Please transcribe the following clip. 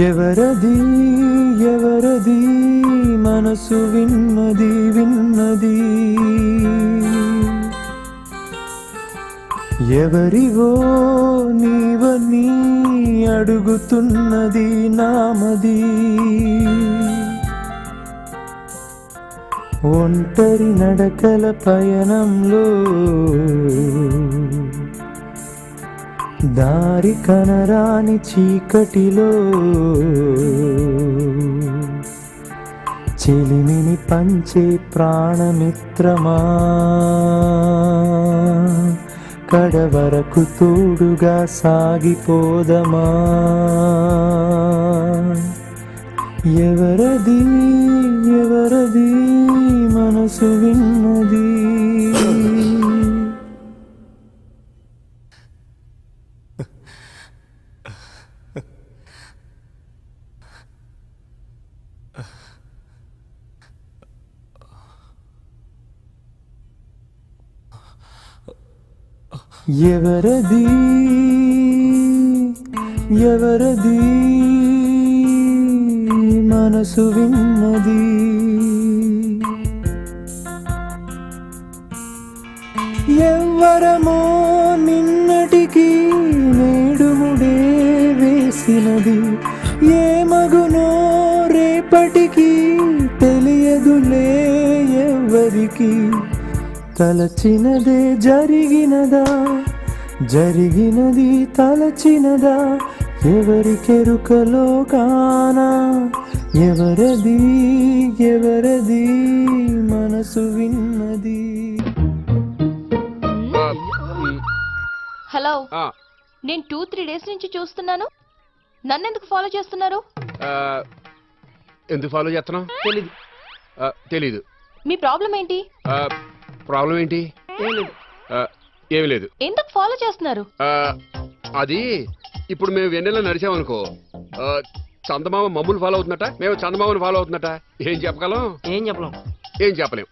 ఎవరది ఎవరది మనసు విన్నది విన్నది ఎవరివో నీవని అడుగుతున్నది నామది ఒంటరి నడకల పయనంలో దారి కనరాని చీకటిలో చెలిమిని పంచే ప్రాణమిత్రమా కడవరకు తోడుగా సాగిపోదమా ఎవరది ఎవరది మనసు విన్నది ఎవరది ఎవరది మనసు విన్నది ఎవ్వరమో నిన్నటికి నేడుముడే వేసినది ఏ మగునో రేపటికి తెలియదులే ఎవ్వరికి తలచినదే జరిగినదా జరిగినది తలచినదా ఎవరికెరుకలో కానా ఎవరది ఎవరది మనసు విన్నది. హలో, నేను 2-3 డేస్ నుంచి చూస్తున్నాను, నన్ను ఎందుకు ఫాలో చేస్తున్నారు? ఎందుకు ఫాలో చేస్తున్నావు? తెలీదు. మీ ప్రాబ్లం ఏంటి? ప్రాబ్లం ఏంటి? ఏమి లేదు. ఎందుకు ఫాలో చేస్తున్నారు? అది ఇప్పుడు మేము వెన్నెల నడిచామనుకో, చందమామ మమ్మల్ని ఫాలో అవుతున్నట, మేము చందమామని ఫాలో అవుతున్నట. ఏం చెప్పగలం? ఏం చెప్పలేం. ఏం చెప్పలేం.